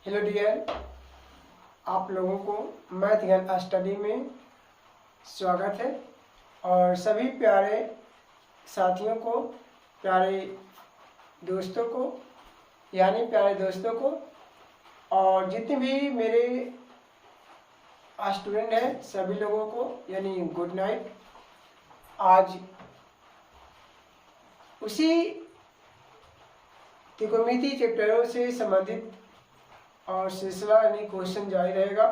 Hello dear, आप लोगों को मैथ ज्ञान स्टडी में स्वागत है। और सभी प्यारे साथियों को, प्यारे दोस्तों को, और जितने भी मेरे स्टूडेंट हैं सभी लोगों को यानी गुड नाइट। आज उसी त्रिकोणमिति चैप्टरों से संबंधित और सिलसिला यानी क्वेश्चन जारी रहेगा।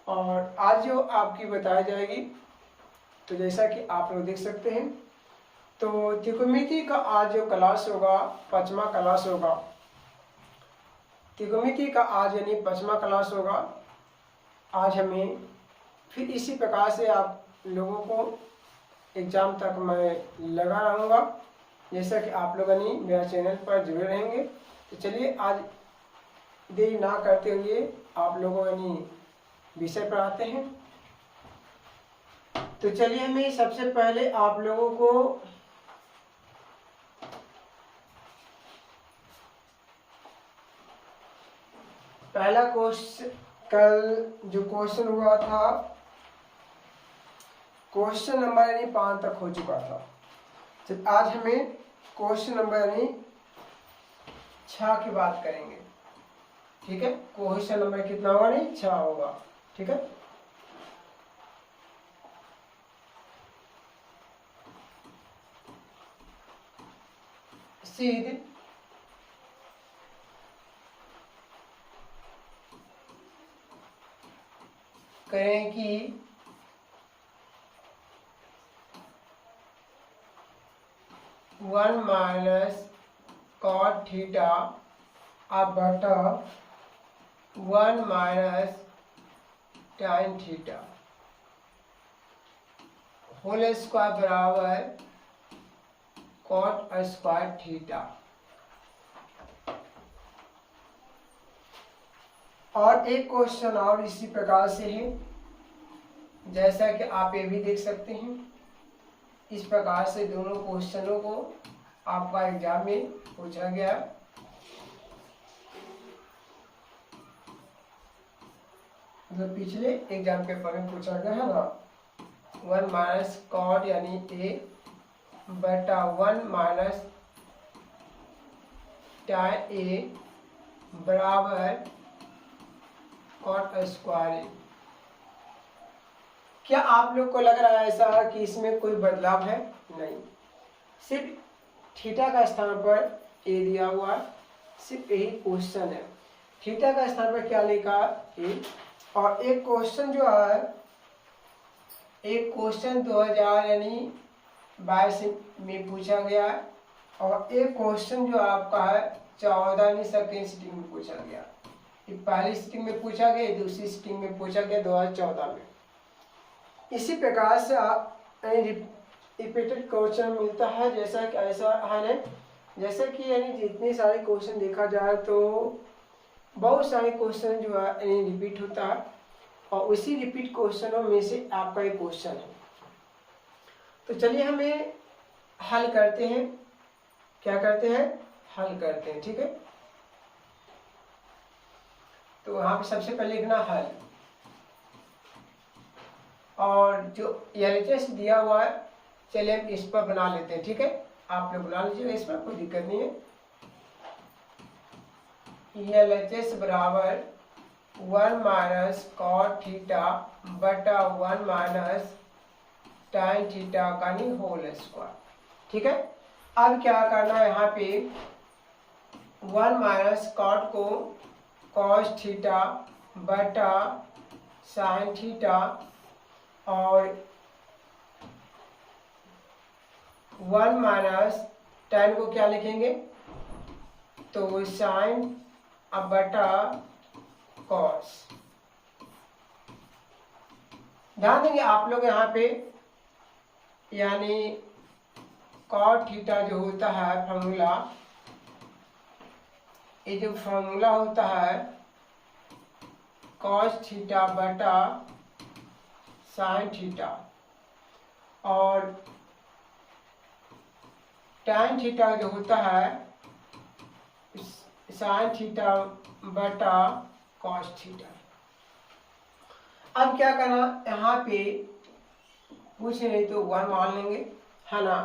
और आज जो आपकी बताई जाएगी, तो जैसा कि आप लोग देख सकते हैं, तो त्रिकोणमिति का आज जो क्लास होगा, 5वां क्लास होगा। त्रिकोणमिति का आज यानी 5वां क्लास होगा। आज हमें फिर इसी प्रकार से आप लोगों को एग्ज़ाम तक मैं लगा रहूँगा, जैसा कि आप लोग यानी मेरा चैनल पर जुड़े रहेंगे। तो चलिए आज देरी ना करते हुए आप लोगों यानी विषय पर आते हैं। तो चलिए हमें सबसे पहले आप लोगों को पहला क्वेश्चन, कल जो क्वेश्चन हुआ था, क्वेश्चन नंबर यानी 5 तक हो चुका था। तो आज हमें क्वेश्चन नंबर यानी 6 की बात करेंगे। ठीक है, क्वेश्चन नंबर कितना होगा? नहीं, 6 होगा। ठीक है, सीधे करें कि वन माइनस कॉट थीटा अब बटा 1 minus tan theta whole square बराबर कॉट स्क्वायर थीटा। और एक क्वेश्चन और इसी प्रकार से है, जैसा कि आप ये भी देख सकते हैं। इस प्रकार से दोनों क्वेश्चनों को आपका एग्जाम में पूछा गया। जो पिछले एग्जाम पेपर में पूछा गया है ना, 1 माइनस कॉट यानी ए बटा 1 माइनस tan ए बराबर कॉट स्क्वायर ए। क्या आप लोग को लग रहा है ऐसा कि इसमें कोई बदलाव है? नहीं, सिर्फ थीटा का स्थान पर ए दिया हुआ, सिर्फ यही क्वेश्चन है। थीटा का स्थान पर क्या लिखा? ए। और एक क्वेश्चन जो है, एक क्वेश्चन 2000 यानी 22 में पूछा गया है, और एक क्वेश्चन जो आपका है 14 यानी सेकेंड सिटिंग में पूछा गया। पहली सिटिंग में पूछा गया, दूसरी सिटिंग में पूछा गया 2014 में। इसी प्रकार से आप रिपीटेड क्वेश्चन मिलता है, जैसा कि ऐसा है ना, जैसे कि यानी जितने सारे क्वेश्चन देखा जाए तो बहुत सारे क्वेश्चन जो है रिपीट होता है, और उसी रिपीट क्वेश्चनों में से आपका एक क्वेश्चन है। तो चलिए हमें हल करते हैं। क्या करते हैं? हल करते हैं। ठीक है, तो वहां पे सबसे पहले लिखना हल, और जो एलएचएस दिया हुआ है, चलिए हम इस पर बना लेते हैं। ठीक है, आप लोग बना लीजिएगा, इस पर कोई दिक्कत नहीं है। एलएचएस बराबर 1 माइनस कॉट थीटा बटा 1 माइनस tan थीटा का होल स्क्वायर। ठीक है, अब क्या करना है, यहाँ पे 1 माइनस कॉट को कॉस थीटा बटा साइन थीटा, और 1 माइनस tan को क्या लिखेंगे? तो साइन अब बटा कॉस। ध्यान देंगे आप लोग यहाँ पे, यानी कॉट थीटा जो होता है फॉर्मूला, ये जो फॉर्मूला होता है कॉस थीटा बटा साइन थीटा, और tan थीटा जो होता है साइन थीटा बटा कॉस थीटा। अब क्या करना, यहाँ पे कुछ नहीं तो 1 मान लेंगे, है ना।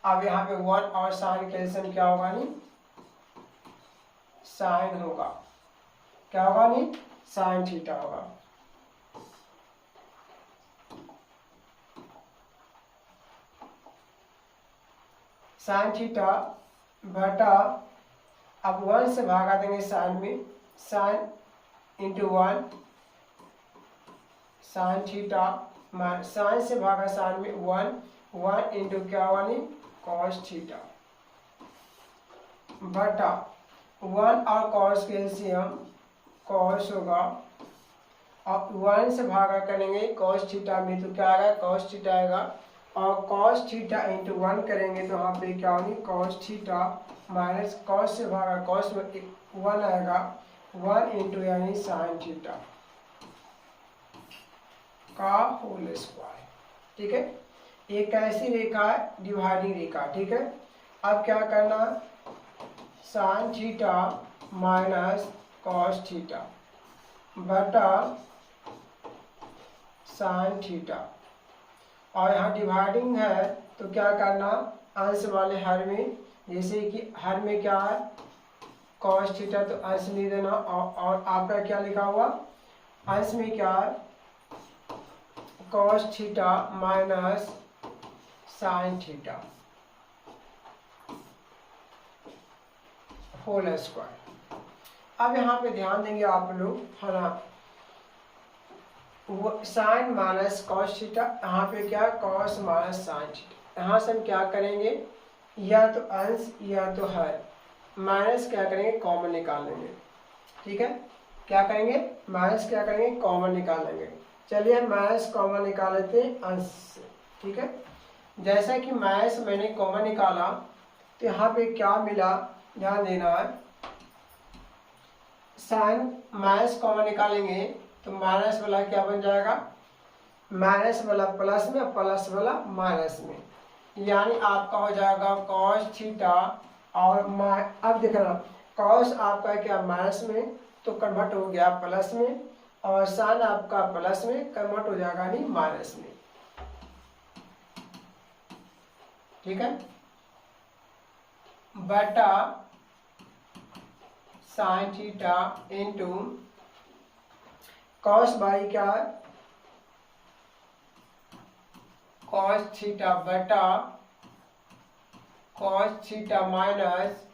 अब यहाँ पे 1 और साइन कैल्शियम क्या होगा, नहीं साइन होगा, क्या होगा, नहीं साइन थीटा होगा। साइन थीटा बटा, अब 1 से भागा देंगे साइन में, sine into 1 sine theta, sine से भागा साइन में 1 इंटू क्या होगा, नहीं कॉस थीटा बटा 1 और कॉस कैल्शियम कॉस होगा, और 1 से भागा करेंगे कॉस थीटा में तो क्या आएगा, कॉस थीटा आएगा, और कॉस थीटा इंटू 1 करेंगे तो यहाँ पे क्या होगी, कॉस थीटा माइनस कॉस से भागा कॉस में 1 आएगा, 1 इंटू यानी साइन थीटा का होल स्क्वायर। ठीक है, एक ऐसी रेखा है डिवाइडिंग रेखा। ठीक है, अब क्या करना, sine theta minus cos theta बटा साइन थीटा, और यहाँ डिवाइडिंग है तो क्या करना, अंश वाले हर में, जैसे कि हर में क्या है कॉस थीटा तो अंश नहीं देना, और आपका क्या लिखा हुआ अंश में क्या है cos theta minus sine theta whole square. अब यहाँ पे ध्यान देंगे आप लोग, है ना, साइन माइनस कॉस थीटा, यहाँ पे क्या कॉस माइनस साइन थीटा, यहाँ से हम क्या करेंगे, या तो अंश या तो हर, माइनस क्या करेंगे कॉमन निकालेंगे। ठीक है, क्या करेंगे माइनस क्या करेंगे कॉमन निकालेंगे। चलिए माइनस कॉमन निकाल लेते हैं अंश से। ठीक है, जैसा कि माइनस मैंने कॉमन निकाला तो यहाँ पे क्या मिला, ध्यान देना है, साइन माइनस कॉमन निकालेंगे तो माइनस वाला क्या बन जाएगा, माइनस वाला प्लस में, प्लस वाला माइनस में, यानी आपका हो जाएगा कॉस थीटा, और अब देखना कॉस आपका क्या माइनस में तो कन्वर्ट हो गया प्लस में, और साइन आपका प्लस में कन्वर्ट हो जाएगा नहीं माइनस में। ठीक है, बटा sine theta into cos by क्या है कॉस थीटा बटा cos theta minus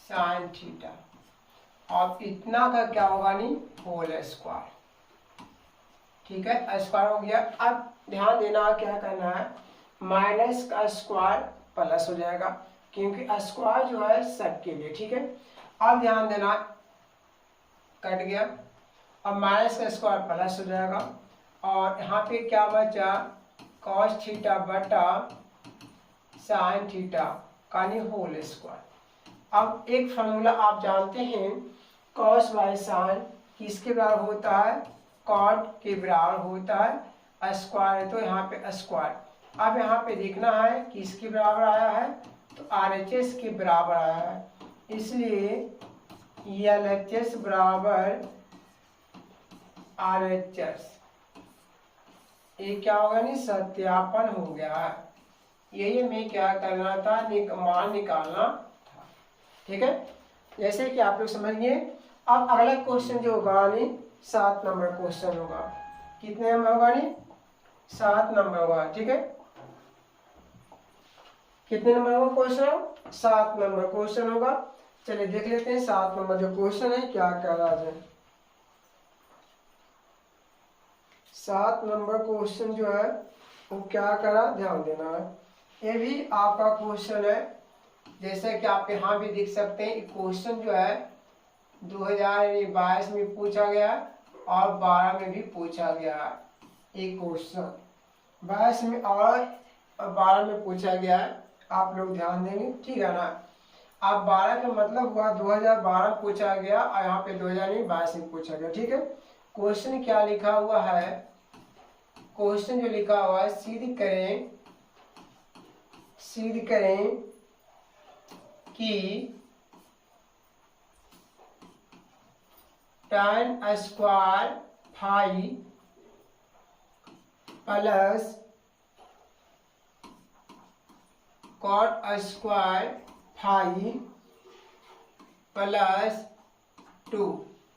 sine theta, और इतना का क्या होगा नहीं होल स्क्वायर। ठीक है, स्क्वायर हो गया। अब ध्यान देना क्या करना है, माइनस का स्क्वायर प्लस हो जाएगा क्योंकि स्क्वायर जो है सबके लिए। ठीक है, अब ध्यान देना कट गया, अब माइनस का स्क्वायर प्लस हो जाएगा, और यहाँ पे क्या बचा कॉस थीटा बटा साइन थीटा का होल स्क्वायर। अब एक फॉर्मूला आप जानते हैं, कॉस बाई साइन किसके बराबर होता है, कॉट के बराबर होता है, स्क्वायर है तो यहाँ पे स्क्वायर। अब यहाँ पे देखना है किसके बराबर आया है, तो RHS के बराबर आया है, इसलिए LHS बराबर RHS, ये क्या होगा नहीं सत्यापन हो गया है। यही हमें क्या करना था, मान निकालना था। ठीक है, जैसे कि आप लोग समझिए। अब अगला क्वेश्चन जो होगा नहीं 7 नंबर क्वेश्चन होगा, कितने नंबर होगा नहीं 7 नंबर होगा। ठीक है, कितने नंबर होगा क्वेश्चन, 7 नंबर क्वेश्चन होगा। चलिए देख लेते हैं 7 नंबर जो क्वेश्चन है क्या कह रहा है। 7 नंबर क्वेश्चन जो है वो क्या करा, ध्यान देना है, ये भी आपका क्वेश्चन है। जैसे कि आप यहाँ भी देख सकते हैं, क्वेश्चन जो है 2022 में पूछा गया और 12 में भी पूछा गया। एक क्वेश्चन 22 में और 12 में पूछा गया है, आप लोग ध्यान देंगे। ठीक है ना, आप 12 का मतलब हुआ 2012 पूछा गया और यहाँ पे 2022 में पूछा गया। ठीक है, क्वेश्चन क्या लिखा हुआ है, क्वेश्चन जो लिखा हुआ है सिद्ध करें कि tan square phi plus cot square phi plus 2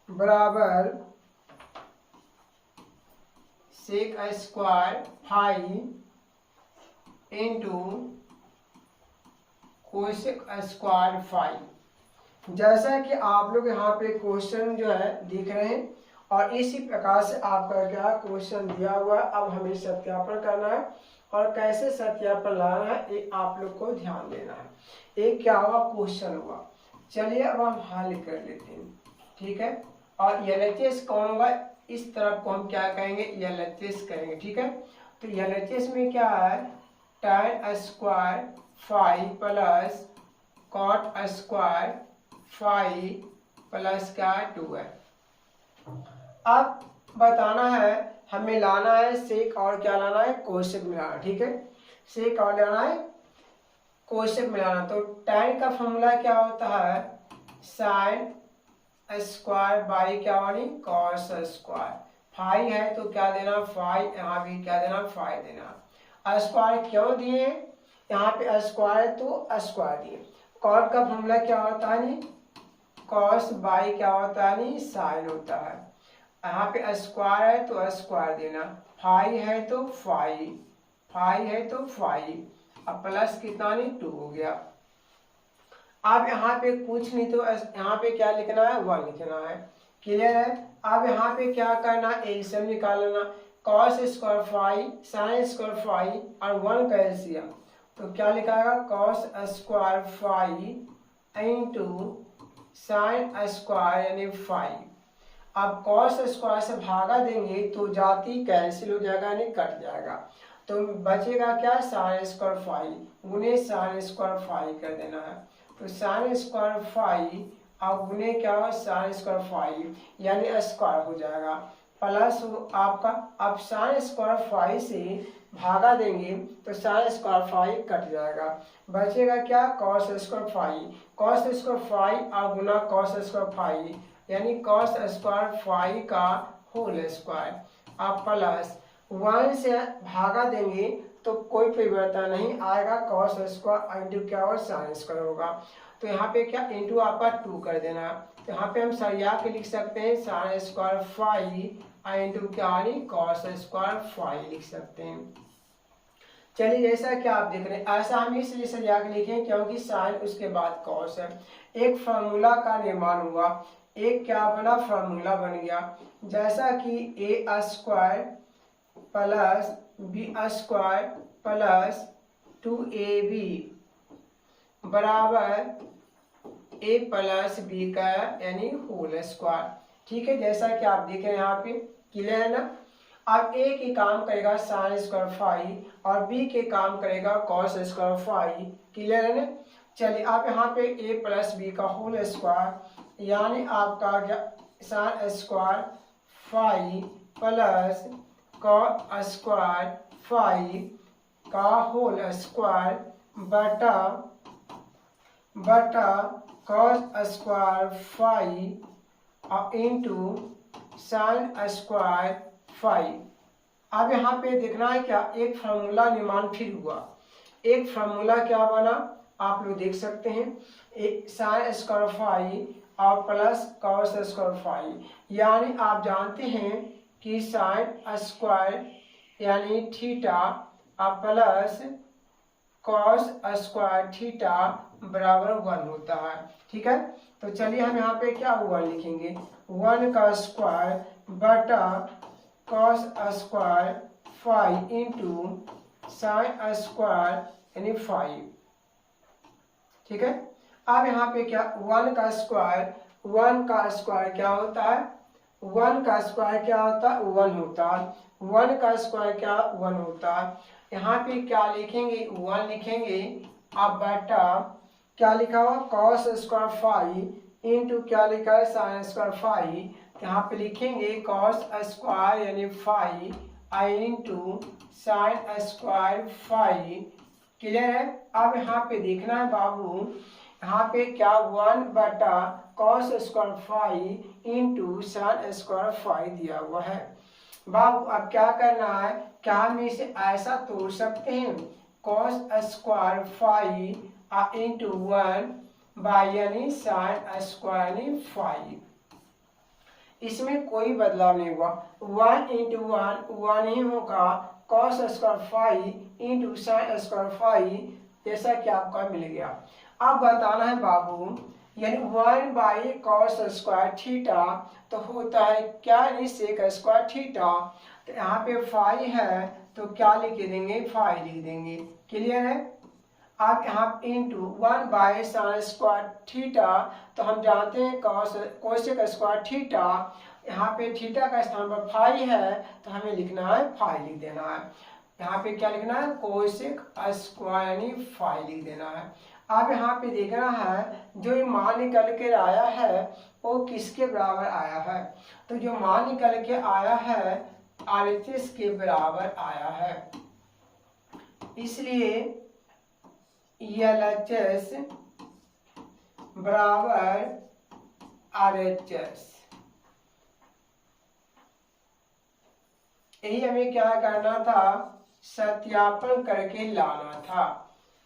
बराबर sec square phi into cosec square phi. जैसा कि आप लोग यहाँ पे क्वेश्चन जो है देख रहे हैं और इसी प्रकार से आपका क्या क्वेश्चन दिया हुआ है। अब हमें सत्यापन करना है और कैसे सत्यापन लाना है ये आप लोग को ध्यान देना है। एक क्या हुआ क्वेश्चन हुआ, चलिए अब हम हल कर लेते हैं, ठीक है। और LHS कौन होगा, इस तरफ को हम क्या कहेंगे, LHS करेंगे, ठीक है। तो LHS में क्या है, tan square phi plus cot square phi plus क्या 2 है। अब बताना है हमें, लाना है सेक और क्या लाना है, कोसेक मिलाना, ठीक है। सेक और लाना है कोसेक मिलाना। तो tan का फॉर्मूला क्या होता है, साइन स्क्वायर बाई क्या बनी कॉस स्क्वायर। फाई है तो क्या देना फाई, यहाँ भी क्या देना फाई देना। स्क्वायर क्यों दिए, यहाँ पे स्क्वायर तो स्क्वायर दिए। कॉट का फॉर्मूला क्या होता है नी, कॉस बाई क्या होता है नी साइन होता है। यहाँ पे स्क्वायर है तो स्क्वायर देना, फाई है तो फाई, फाई है तो फाई, अब प्लस कितना नहीं 2 हो गया। अब यहाँ पे कुछ नहीं तो यहाँ पे क्या लिखना है 1 लिखना है, क्लियर है। अब यहाँ पे क्या करना, एलसीएम निकालना, cos square phi sine square phi और 1 का एलसीएम, तो क्या लिखाएगा cos square phi into sine square यानी फाई। अब कॉस स्क्वायर से भागा देंगे तो जाती कैंसिल हो जाएगा यानी कट जाएगा, तो बचेगा क्या साइन स्क्वायर फाई गुने साइन स्क्वायर फाई कर देना है। तो साइन स्क्वायर फाई अब गुने क्या हो साइन स्क्वायर फाई यानी स्क्वायर हो जाएगा प्लस आपका, अब साइन स्क्वायर फाई से भागा देंगे तो साइन स्क्वायर फाई कट जाएगा, बचेगा क्या cos square phi, cos square phi और गुना कॉस स्क्वायर फाई यानी कॉस स्क्वायर फाई का होल स्क्वायर। अब प्लस 1 से भागा देंगे तो कोई परिवर्तन नहीं आएगा, कॉस स्क्वायर इंटू क्या होगा साइन स्क्वायर होगा। तो यहाँ पे क्या इंटू आपका 2 कर देना, तो यहाँ पे हम सरिया के लिख सकते हैं साइन स्क्वायर फाई इंटू क्या यानी कॉस स्क्वायर फाई लिख सकते हैं। चलिए जैसा कि आप देख रहे हैं ऐसा हम इसलिए सरिया के लिखे क्योंकि साइन उसके बाद कॉस है। एक फार्मूला का निर्माण हुआ, एक क्या बना फार्मूला बन गया, जैसा कि A square plus B square plus 2ab बराबर ए प्लस बी का यानी होल स्क्वायर, ठीक है। जैसा कि आप देख रहे हैं यहाँ पे क्लियर है ना। अब ए के काम करेगा साइन स्क्वायर फाई और बी के काम करेगा कॉस स्क्वायर फाई, क्लियर है ना। चलिए आप यहाँ पे ए प्लस बी का होल स्क्वायर यानी आपका क्या sine square phi plus cos square phi का होल स्क्वायर बटा cos square phi into sine square phi. अब यहाँ पे देखना है क्या एक फार्मूला निर्माण फिर हुआ, एक फार्मूला क्या बना आप लोग देख सकते हैं, एक साइन स्क्वायर फाई और प्लस कॉस स्क्वायर फाई, यानी आप जानते हैं कि साइन स्क्वायर यानी थीटा और प्लस कॉस स्क्वायर थीटा बराबर 1 होता है, ठीक है। तो चलिए हम यहाँ पे क्या 1 लिखेंगे, 1 का स्क्वायर बटा cos square phi into sine square यानी फाई, ठीक है। अब यहाँ पे क्या 1 का स्क्वायर, 1 का स्क्वायर क्या होता है, 1 का स्क्वायर क्या होता है 1 होता है, 1 का स्क्वायर क्या 1 होता है। यहाँ पे क्या लिखेंगे 1 लिखेंगे, अब बटा क्या लिखा हुआ कॉस स्क्वायर फाई इंटू क्या लिखा है साइन स्क्वायर फाई, यहाँ पे लिखेंगे कॉस स्क्वायर यानी phi into sine square phi, clear है। अब यहाँ पे देखना है बाबू यहाँ पे क्या 1/cos² phi into sin² phi दिया हुआ है। बाबू अब क्या करना है, क्या हम इसे ऐसा तोड़ सकते हैं, cos² फाई इंटू 1 यानी sin² यानी फाई। इसमें कोई बदलाव नहीं हुआ, 1 इंटू 1 ही होगा, cos² phi into sin² phi, जैसा कि आपका मिल गया। अब बताना है बाबू, यानी 1/cos² थीटा तो होता है क्या, sec² थीटा। तो यहाँ पे फाई है तो क्या लिख देंगे, फाई लिख देंगे। क्लियर है। अब यहाँ इंटू 1/sin² थीटा, तो हम जानते हैं cosec² थीटा, यहाँ पे थीटा का स्थान पर फाई है तो हमें लिखना है फाई लिख देना है। यहाँ पे क्या लिखना है, cosec² यानी फाई लिख देना है। अब यहाँ पे देखना है जो मान निकल के आया है वो किसके बराबर आया है, तो जो मान निकल के आया है RHS के बराबर आया है, इसलिए LHS बराबर RHS। यही हमें क्या करना था, सत्यापन करके लाना था।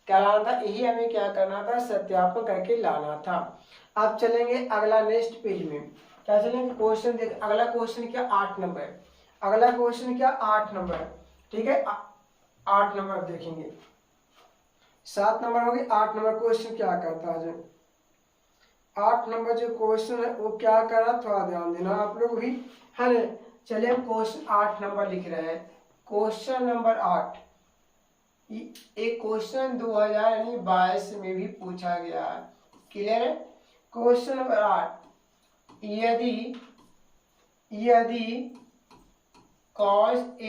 क्या लाना था, यही हमें क्या करना था, सत्यापन करके लाना था। अब चलेंगे अगला नेक्स्ट पेज में, क्या चलेंगे, क्वेश्चन देख, अगला क्वेश्चन क्या 8 नंबर, अगला क्वेश्चन क्या 8 नंबर, ठीक है। 8 नंबर देखेंगे, 7 नंबर हो गए, 8 नंबर क्वेश्चन क्या करता है, 8 नंबर जो क्वेश्चन है वो क्या कर रहा, थोड़ा ध्यान देना आप लोग भी, है ना। चलिए हम क्वेश्चन 8 नंबर लिख रहे हैं। क्वेश्चन नंबर 8, एक क्वेश्चन 2022 में भी पूछा गया है। क्लियर है। क्वेश्चन नंबर 8, यदि cos A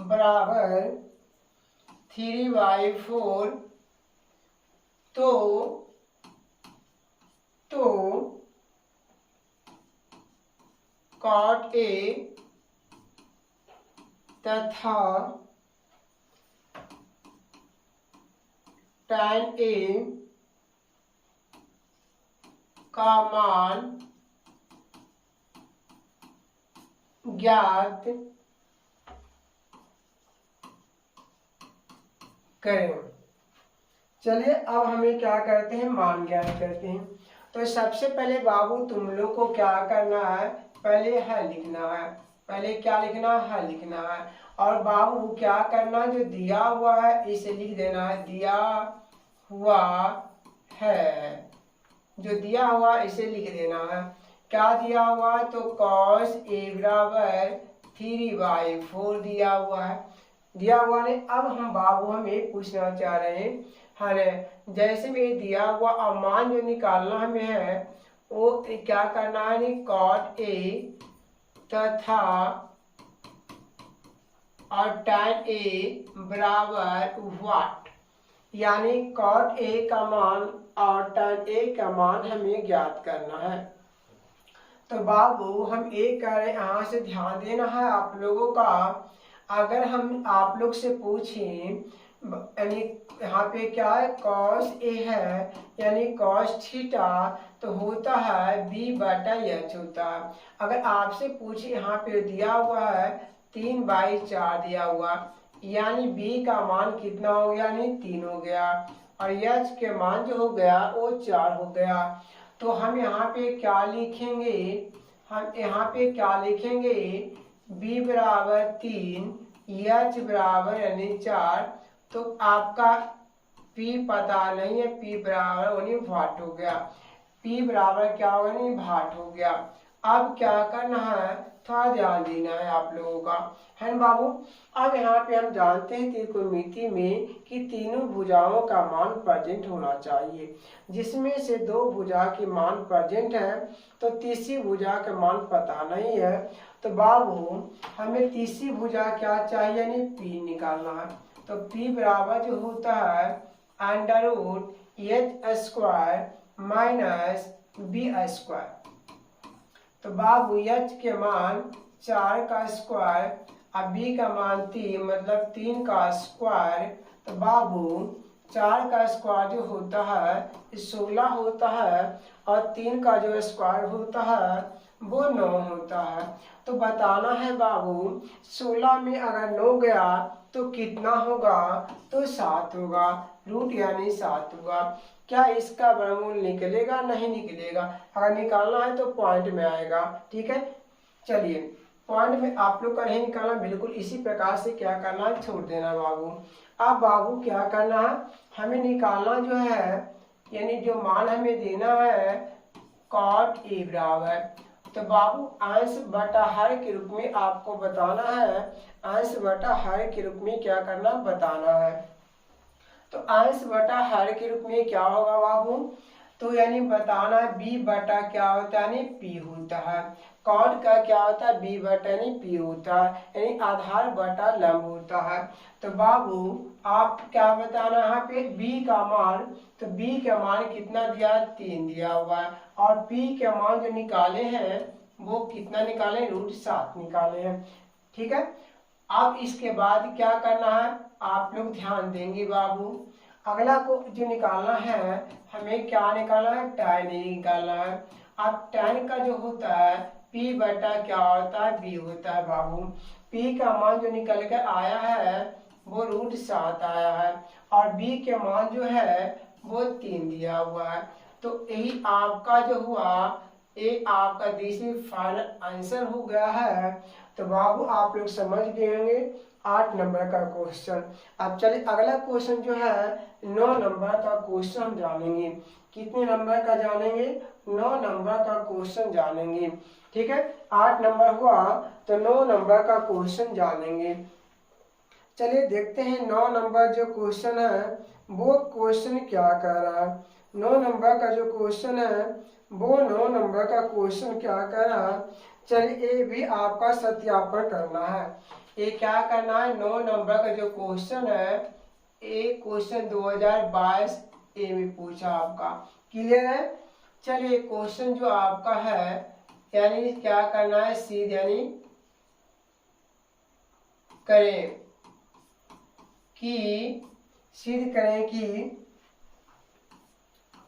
बराबर 3/4 तो cot A तथा tan A का मान ज्ञात करें। चलिए अब हमें क्या करते हैं, मान ज्ञात करते हैं। तो सबसे पहले बाबू तुम लोग को क्या करना है, पहले है लिखना है, पहले क्या लिखना है, लिखना है। और बाबू क्या करना, जो दिया हुआ है इसे लिख देना है, दिया हुआ है, जो दिया हुआ इसे लिख देना है। क्या दिया हुआ है, तो cos A बराबर 3/4 दिया हुआ है, दिया हुआ ने। अब हम बाबू हम ये पूछना चाह रहे हैं, है जैसे में दिया हुआ और मान जो निकालना हमें है वो क्या करना है, cot A तथा और tan A बराबर व्हाट, यानी cot A का मान और tan A का मान हमें ज्ञात करना है। तो बाबू हम एक करें, यहाँ से ध्यान देना है आप लोगों का। अगर हम आप लोग से पूछें, यानी यहाँ पे क्या है, cos A है यानी cos थीटा तो होता है B/H होता है। अगर आपसे पूछे, यहाँ पे दिया हुआ है 3/4 दिया हुआ, यानी B का मान कितना हो गया, यानी 3 हो गया, और H के मान जो हो गया वो 4 हो गया। तो हम यहाँ पे क्या लिखेंगे, हम यहाँ पे क्या लिखेंगे, B बराबर 3, H बराबर यानी 4, तो आपका P पता नहीं है, P बराबर यानी वाट हो गया, P बराबर क्या होगा, नहीं वाट हो गया। अब क्या करना है, थोड़ा ध्यान देना है आप लोगों का, है ना बाबू। अब यहाँ पे हम जानते हैं त्रिकोणमिति में कि तीनों भुजाओं का मान प्रेजेंट होना चाहिए, जिसमें से 2 भुजा के मान प्रेजेंट है, तो तीसरी भुजा का मान पता नहीं है। तो बाबू हमें तीसरी भुजा क्या चाहिए, यानी P निकालना है। तो P बराबर जो होता है √H² माइनस B²। तो बाबू H के मान 4 का स्क्वायर और B का मान 3, मतलब 3 का स्क्वायर। तो बाबू 4 का स्क्वायर जो होता है 16 होता है और 3 का जो स्क्वायर होता है वो 9 होता है। तो बताना है बाबू 16 में अगर 9 गया तो कितना होगा, तो 7 होगा, रूट यानी 7 होगा। क्या इसका वर्गमूल निकलेगा, नहीं निकलेगा। अगर निकालना है तो पॉइंट में आएगा, ठीक है। चलिए पॉइंट में आप लोग का नहीं निकालना, बिल्कुल इसी प्रकार से क्या करना है, छोड़ देना बाबू। अब बाबू क्या करना है, हमें निकालना जो है यानी जो मान हमें देना है कॉट ए बराबर, तो बाबू अंश बटा हर के रूप में आपको बताना है, अंश बटा हर के रूप में क्या करना बताना है। तो अंश बटा हर के रूप में क्या होगा बाबू, तो यानी बताना है बी बटा क्या होता है, यानी पी होता है। कॉट का क्या होता है, बी बटा यानी पी होता है, यानी आधार बटा लंब होता है। तो बाबू आप क्या बताना है यहाँ पे बी का मान, तो बी का मान कितना दिया है, 3 दिया हुआ है, और पी के मान जो निकाले हैं वो कितना निकाले, √7 निकाले हैं, ठीक है। अब इसके बाद क्या करना है, आप लोग ध्यान देंगे बाबू, अगला को जो निकालना है हमें क्या निकालना है, tan ए निकालना है। अब tan का जो होता है p बटा क्या होता है, b होता है बाबू। p का मान जो निकल कर आया है वो √7 आया है, और b के मान जो है वो 3 दिया हुआ है। तो यही आपका जो हुआ ये आपका देसी फाइनल आंसर हो गया है। तो बाबू आप लोग समझ गए होंगे 8 नंबर का क्वेश्चन। अब चलिए अगला क्वेश्चन जो है 9 नंबर का क्वेश्चन हम जानेंगे। कितने नंबर का जानेंगे, 9 नंबर का क्वेश्चन जानेंगे, ठीक है। 8 नंबर हुआ तो 9 नंबर का क्वेश्चन जानेंगे। चलिए देखते हैं 9 नंबर जो क्वेश्चन है वो क्वेश्चन क्या कह रहा है। 9 नंबर का जो क्वेश्चन है वो 9 नंबर का क्वेश्चन क्या कह रहा है, चलिए ये भी आपका सत्यापन करना है। ये क्या करना है, 9 नंबर का जो क्वेश्चन है ये क्वेश्चन 2022 ए में पूछा आपका, क्लियर है। चलिए क्वेश्चन जो आपका है यानी क्या करना है, सीध यानी करें कि सिद्ध करें कि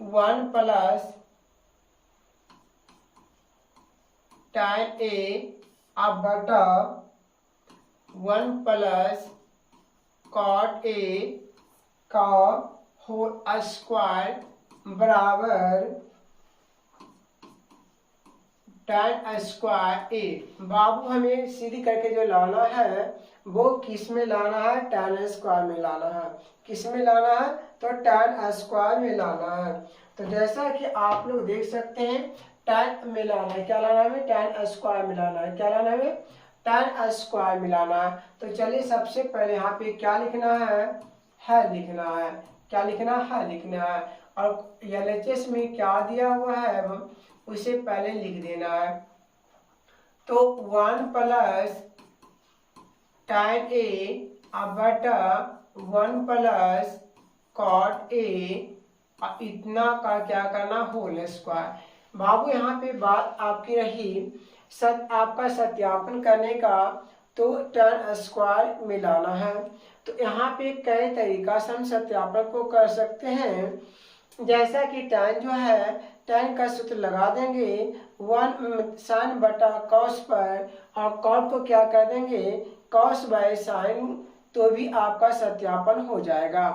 1 प्लस tan ए अब बटा 1 प्लस cot ए का होल स्क्वायर बराबर tan स्क्वायर ए। बाबू हमें सीधी करके जो लाना है वो किस में लाना है, tan स्क्वायर में लाना है। किस में लाना है, तो tan स्क्वायर में लाना है। तो जैसा कि आप लोग देख सकते हैं tan में लाना है, क्या लाना है, tan स्क्वायर में लाना है, क्या लाना है, tan स्क्वायर में लाना है। तो चलिए सबसे पहले यहाँ पे क्या लिखना है लिखना है, क्या लिखना है लिखना है, और LHS में क्या दिया हुआ है उसे पहले लिख देना है। तो 1 प्लस tan ए अब बटा 1 प्लस cot ए इतना का क्या करना, होल स्क्वायर। बाबू यहाँ पे बात आपकी रही आपका सत्यापन करने का, तो tan स्क्वायर मिलाना है। तो यहाँ पे कई तरीका से हम सत्यापन को कर सकते हैं। जैसा कि tan जो है tan का सूत्र लगा देंगे 1 sin बटा cos पर, और cot को क्या कर देंगे cos बाय sin, तो भी आपका सत्यापन हो जाएगा।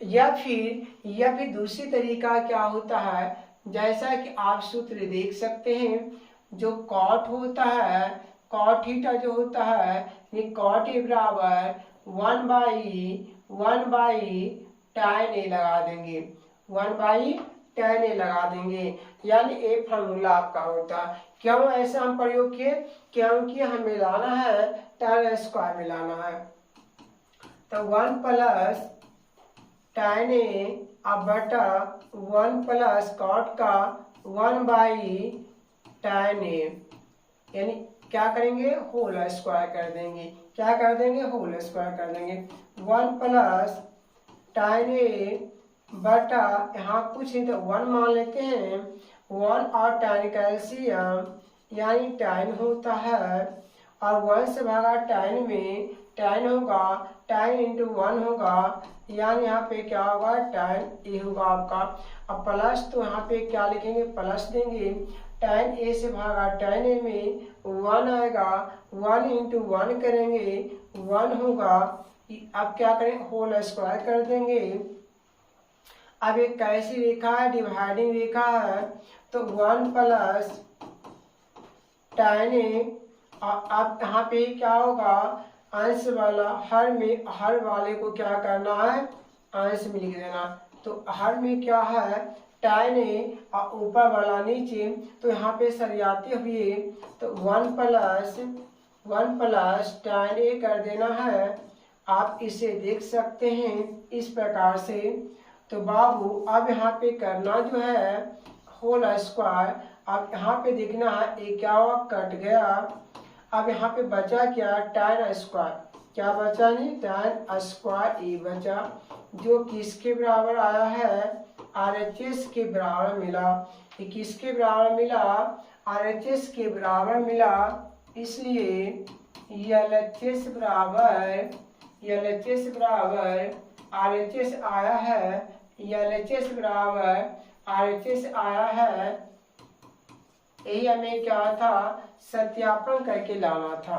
या फिर दूसरी तरीका क्या होता है, जैसा कि आप सूत्र देख सकते हैं, जो cot होता है cot थीटा जो होता है ये cot ए बराबर 1 बाई tan ए लगा देंगे, 1 बाई tan ए लगा देंगे, यानी ए फार्मूला आपका होता है। क्यों ऐसा हम प्रयोग किए, क्योंकि हमें लाना है tan स्क्वायर में लाना है। तो 1 प्लस tan ए अब बटा 1 प्लस cot का 1 बाई tan ए, यानी क्या करेंगे, होल स्क्वायर कर देंगे, क्या कर देंगे, होल स्क्वायर कर देंगे। 1 प्लस tan ए बटा यहाँ कुछ नहीं तो 1 मान लेते हैं, 1 और tan कैल्शियम यानी tan होता है, और 1 से भागा tan में tan होगा, tan इंटू 1 होगा, यानी यहाँ पे क्या होगा tan a होगा आपका। अब प्लस तो यहाँ पे क्या लिखेंगे, प्लस देंगे, tan a से भागा tan a में 1 आएगा, 1 इंटू 1 करेंगे 1 होगा। अब क्या करें, होल स्क्वायर कर देंगे। अब एक कैसी रेखा है, डिवाइडिंग रेखा है, तो 1 प्लस tan a, अब यहाँ पे क्या होगा, अंश वाला हर वाले को क्या करना है, अंश में लिख देना। तो हर में क्या है tan a और ऊपर वाला नीचे, तो यहाँ पे सरियाते हुए तो 1 प्लस tan a कर देना है। आप इसे देख सकते हैं इस प्रकार से। तो बाबू अब यहाँ पे करना जो है होल स्क्वायर, अब यहाँ पे देखना है ए क्या हुआ, कट गया। अब यहाँ पे बचा क्या, tan स्क्वायर, क्या बचा नहीं, tan स्क्वायर ए बचा, जो किसके बराबर आया है, RHS के बराबर मिला। ये किसके बराबर मिला, RHS के बराबर मिला, इसलिए LHS बराबर RHS आया है, LHS बराबर RHS आया है। यही हमें क्या था, सत्यापन करके लाना था।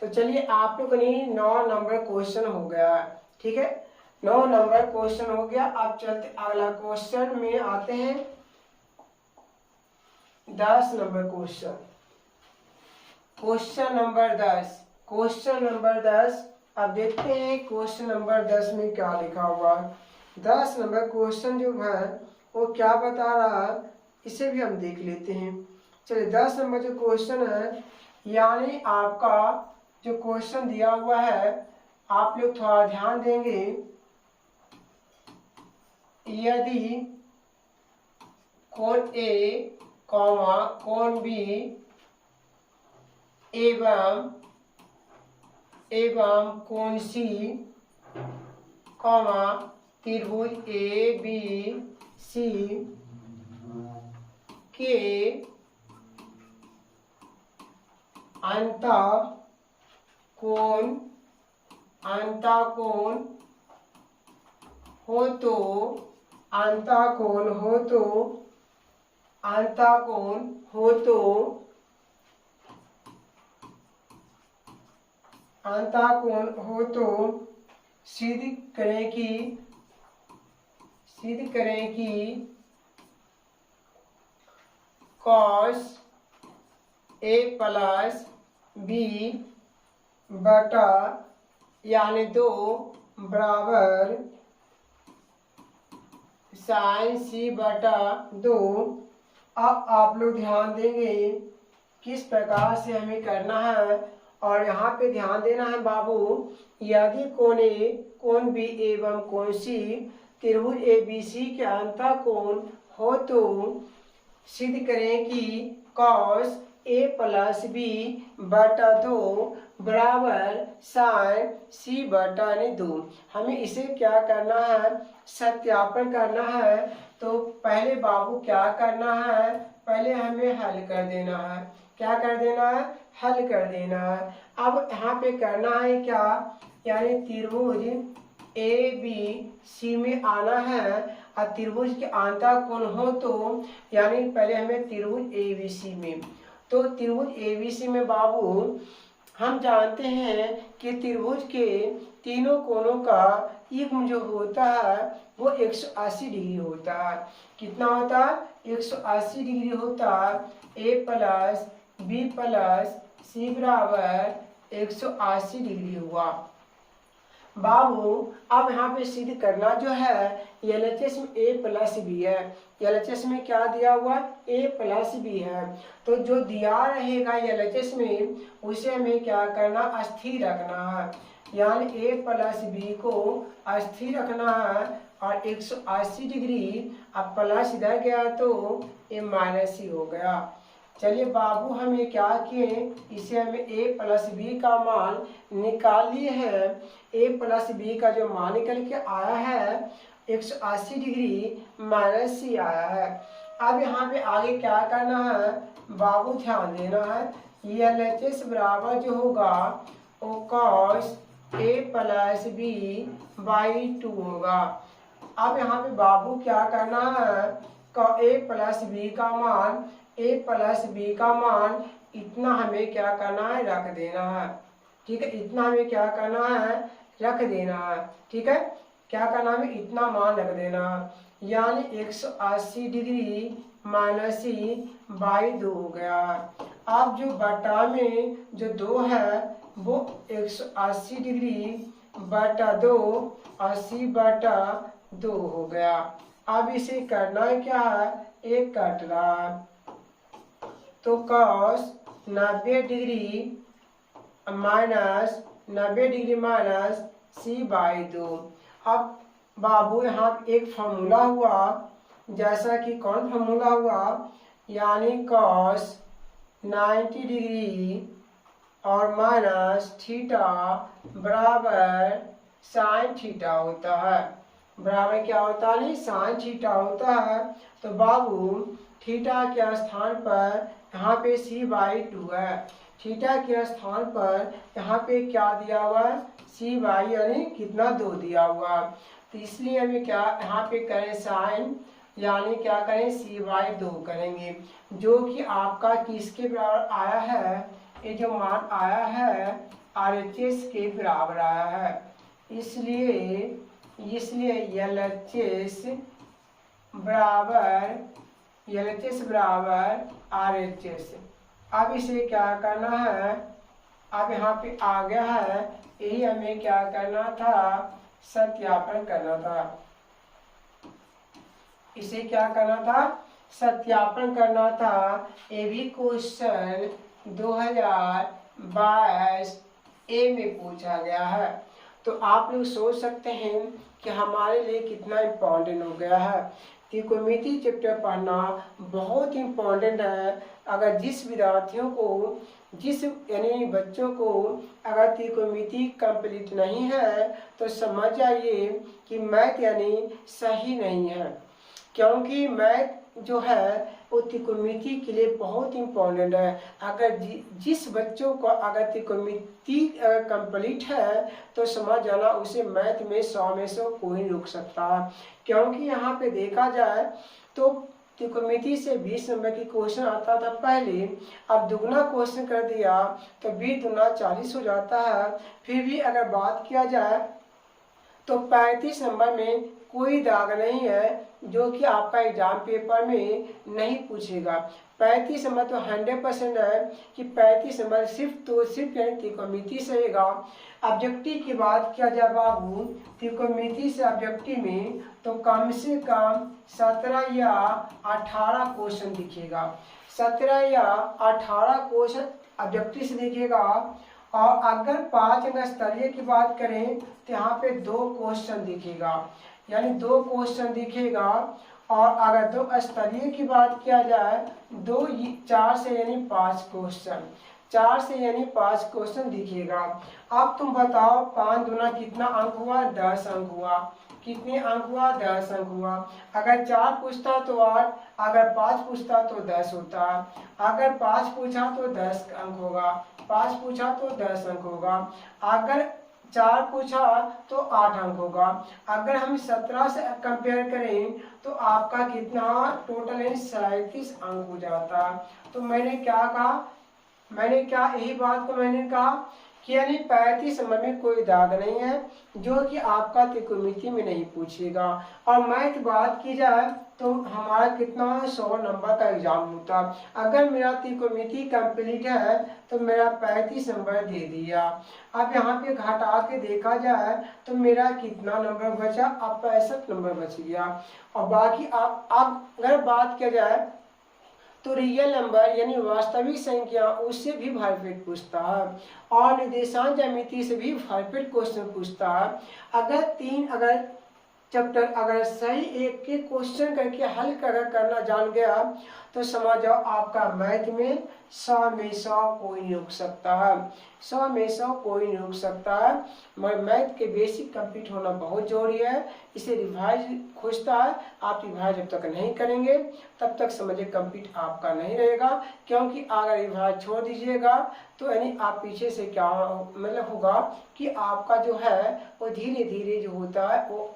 तो चलिए आप लोग ने 9 नंबर क्वेश्चन हो गया, ठीक है, 9 नंबर क्वेश्चन हो गया। अब चलते अगला क्वेश्चन में आते हैं, 10 नंबर क्वेश्चन, क्वेश्चन नंबर 10। अब देखते हैं क्वेश्चन नंबर 10 में क्या लिखा हुआ है। 10 नंबर क्वेश्चन जो है वो क्या बता रहा है, इसे भी हम देख लेते हैं। चलिए 10 नंबर जो क्वेश्चन है, यानी आपका जो क्वेश्चन दिया हुआ है, आप लोग थोड़ा ध्यान देंगे। यदि कोण ए कॉमा कोण बी एवं कोण सी कॉमा त्रिभुज ए बी सी के अंतःकोण हो तो सिद्ध करें कि cos a प्लस बी बटा यानी 2 बराबर sin c बटा 2। अब आप लोग ध्यान देंगे किस प्रकार से हमें करना है, और यहाँ पे ध्यान देना है बाबू, यदि कोण ए कोण बी एवं कोण सी त्रिभुज ABC के अंतःकोण हो तो सिद्ध करें कि cos a प्लस बी बटा 2 बराबर sin c बटा 2। हमें इसे क्या करना है, सत्यापन करना है। तो पहले बाबू क्या करना है, पहले हमें हल कर देना है। क्या कर देना है, हल कर देना है। अब यहाँ पे करना है क्या, यानी त्रिभुज ABC में आना है, और त्रिभुज के अंतःकोण हो तो, यानी पहले हमें त्रिभुज ABC में, तो त्रिभुज ABC में बाबू हम जानते हैं कि त्रिभुज के तीनों कोणों का युग्म जो होता है वो 180 डिग्री होता है। कितना होता है, 180 डिग्री होता है। a प्लस बी प्लस सी बराबर 180 डिग्री हुआ। बाबू अब यहाँ पे सिद्ध करना जो है, LHS में a प्लस बी है, LHS में क्या दिया हुआ, a प्लस बी है। तो जो दिया रहेगा LHS में उसे हमें क्या करना, स्थिर रखना है, यानी a प्लस बी को स्थिर रखना है। और 180 डिग्री, अब प्लस इधर गया तो ये माइनस ही हो गया। चलिए बाबू हमें क्या किए, इसे हमें a प्लस बी का मान निकाल लिए है। a प्लस बी का जो मान निकल के आया है 180 डिग्री माइनस सी आया है। अब यहाँ पे आगे क्या करना है बाबू, ध्यान देना है। LHS बराबर जो होगा cos a plus B by 2 होगा। अब यहाँ पे बाबू क्या करना है, a प्लस बी का मान, a प्लस बी का मान इतना हमें क्या करना है, रख देना है। ठीक है, इतना हमें क्या करना है, रख देना है। ठीक है, क्या करना है, इतना मान रख देना है, यानी 180 डिग्री माइनस ही बाई 2 हो गया। अब जो बटा में जो 2 है वो 180 डिग्री बटा 2, 80 बटा 2 हो गया। अब इसे करना है क्या है, एक कट रहा है, तो cos 90 degree minus 90 degree minus C by 2। अब बाबू यहाँ एक फॉर्मूला हुआ, जैसा कि कौन फॉर्मूला हुआ, यानी cos 90 डिग्री और माइनस थीटा बराबर साइन थीटा होता है। बराबर क्या होता है, नहीं साइन थीटा होता है। तो बाबू थीटा के स्थान पर यहाँ पे सी बाई 2 है, थीटा के स्थान पर यहाँ पे क्या दिया हुआ है, सी बाई यानी कितना 2 दिया हुआ। तो इसलिए हमें क्या यहाँ पे करें साइन, यानी क्या करें सी बाई 2 करेंगे, जो कि आपका किसके बराबर आया है, ये जो मान आया है RHS के बराबर आया है। इसलिए LHS बराबर RHS। अब इसे क्या करना है, अब यहाँ पे आ गया है, यही हमें क्या करना था, सत्यापन करना था। इसे क्या करना था, सत्यापन करना था। ये भी क्वेश्चन 2022 ए में पूछा गया है। तो आप लोग सोच सकते हैं कि हमारे लिए कितना इम्पोर्टेंट हो गया है। त्रिकोणमिति चैप्टर पढ़ना बहुत इम्पोर्टेंट है। अगर जिस विद्यार्थियों को, जिस यानी बच्चों को अगर त्रिकोणमिति कंप्लीट नहीं है तो समझ जाइए कि मैथ यानी सही नहीं है, क्योंकि मैथ जो है वो त्रिकोणमिति के लिए बहुत इम्पोर्टेंट है। अगर जिस बच्चों को अगर त्रिकोणमिति कंप्लीट है तो समझ जाना उसे मैथ में 100 में से कोई नहीं रोक सकता, क्योंकि यहाँ पे देखा जाए तो त्रिकोणमिति से 20 नंबर की क्वेश्चन आता था पहले, अब दुगना क्वेश्चन कर दिया तो 20 दूना 40 हो जाता है। फिर भी अगर बात किया जाए तो 35 नंबर में कोई दाग नहीं है, जो कि आपका एग्जाम पेपर में नहीं पूछेगा। 35 नंबर तो 100% है कि 35 नंबर सिर्फ यानी त्रिकोणमिति से रहेगा। ऑब्जेक्टिव की बात किया जाए बाबू, त्रिकोणमिति से ऑब्जेक्टिव में तो कम से कम 17 या 18 क्वेश्चन दिखेगा, 17 या 18 क्वेश्चन ऑब्जेक्टिव से दिखेगा। और अगर 5 अंक स्तरीय की बात करें तो यहाँ पे 2 क्वेश्चन दिखेगा, यानी 2 क्वेश्चन दिखेगा। और अगर 2 स्तरीय की बात किया जाए 4 से यानी 5 क्वेश्चन, 4 से यानी 5 क्वेश्चन दिखेगा। अब तुम बताओ 5 दूना कितना अंक हुआ, 10 अंक हुआ। कितने अंक हुआ, 10 अंक हुआ। अगर 4 पूछता तो 8, अगर 5 पूछता तो 10 होता। अगर 5 पूछा तो 10 अंक होगा, 5 पूछा तो 10 अंक होगा। अगर 4 पूछा तो 8 अंक होगा। अगर हम 17 से कंपेयर करें तो आपका कितना टोटल है, 37 अंक हो जाता। तो मैंने क्या कहा, यही बात को मैंने कहा कि यानी 35 नंबर में कोई दाग नहीं है, जो कि आपका त्रिकोणमिति में नहीं पूछेगा। और मैथ बात की जाए तो हमारा कितना 100 नंबर का एग्जाम होता। अगर मेरा त्रिकोणमिति कंप्लीट है तो मेरा 35 नंबर दे दिया। अब यहाँ पे घटा के देखा जाए तो मेरा कितना नंबर बचा, अब 65 नंबर बच गया। और बाकी अब अगर बात किया जाए तो रियल नंबर यानी वास्तविक संख्या उससे भी भरपेट पूछता है, और निर्देशांक ज्यामिति से भी भरपेट क्वेश्चन पूछता है। अगर चैप्टर अगर सही एक एक क्वेश्चन करके हल करना जान गया तो समझ जाओ आपका मैथ में 100 में 100 कोई नहीं रोक सकता है, 100 में 100 कोई नहीं रोक सकता है। मगर मैथ के बेसिक कंप्लीट होना बहुत जरूरी है, इसे रिवाइज खोजता है। आप रिवाइज जब तक नहीं करेंगे तब तक समझिए कंप्लीट आपका नहीं रहेगा, क्योंकि अगर रिवाइज छोड़ दीजिएगा तो यानी आप पीछे से क्या मतलब होगा कि आपका जो है वो धीरे धीरे जो होता है वो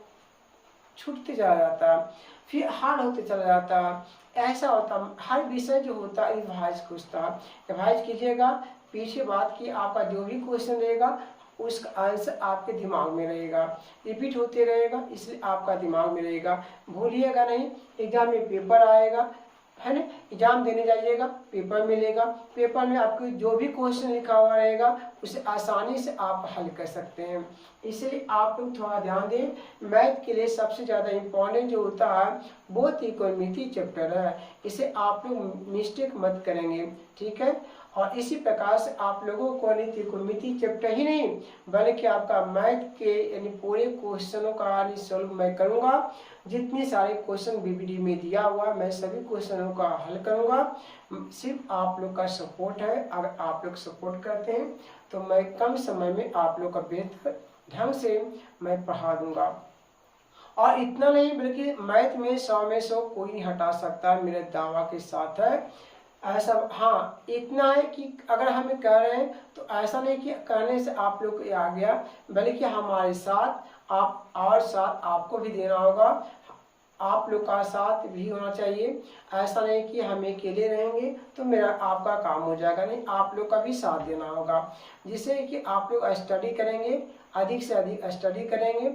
छूटते चला जाता है, फिर हार्ड होते चला जाता है। ऐसा होता हर विषय जो होता है रिवाइज खोजता है। रिवाइज कीजिएगा, पीछे बात की आपका जो भी क्वेश्चन रहेगा उसका आंसर आपके दिमाग में रहेगा, रिपीट होते रहेगा, इसलिए आपका दिमाग में रहेगा। भूलिएगा नहीं, एग्जाम में पेपर आएगा है ना, एग्जाम देने जाइएगा पेपर मिलेगा, पेपर में आपको जो भी क्वेश्चन लिखा हुआ रहेगा उसे आसानी से आप हल कर सकते हैं। इसलिए आप लोग थोड़ा ध्यान दें, मैथ के लिए सबसे ज़्यादा इम्पोर्टेंट जो होता है वो त्रिकोणमिति चैप्टर है, इसे आप लोग मिस्टेक मत करेंगे, ठीक है। और इसी प्रकार से आप लोगों को त्रिकोणमिति चैप्टर ही नहीं बल्कि आपका मैथ के यानी पूरे क्वेश्चनों का सॉल्व मैं करूँगा। जितने सारे क्वेश्चन बीबीडी में दिया हुआ मैं सभी क्वेश्चनों का हल करूँगा, सिर्फ आप लोग का सपोर्ट है। अगर आप लोग सपोर्ट करते हैं तो मैं कम समय में आप लोग का बेहतर ढंग से मैं पढ़ा दूंगा। और इतना नहीं बल्कि मैथ में 100 में 100 कोई नहीं हटा सकता, मेरे दावा के साथ है ऐसा। हाँ इतना है कि अगर हमें कह रहे हैं तो ऐसा नहीं कि कहने से आप लोग को आ गया, बल्कि हमारे साथ आप और साथ आपको भी देना होगा, आप लोग का साथ भी होना चाहिए। ऐसा नहीं कि हम अकेले रहेंगे तो मेरा आपका काम हो जाएगा, नहीं, आप लोग का भी साथ देना होगा, जिससे कि आप लोग स्टडी करेंगे, अधिक से अधिक स्टडी करेंगे,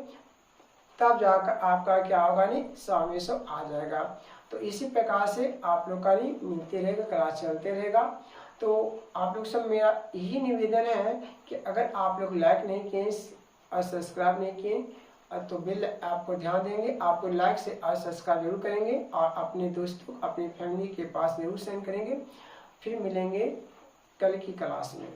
तब जाकर आपका क्या होगा नहीं 100 में 100 आ जाएगा। तो इसी प्रकार से आप लोग का नहीं मिलते रहेगा, क्लास चलते रहेगा। तो आप लोग सब मेरा यही निवेदन है कि अगर आप लोग लाइक नहीं किए और सब्सक्राइब नहीं किए तो बिल आपको ध्यान देंगे, आपको लाइक से और सब्सक्राइब जरूर करेंगे और अपने दोस्तों अपनी फैमिली के पास जरूर सेंड करेंगे। फिर मिलेंगे कल की क्लास में।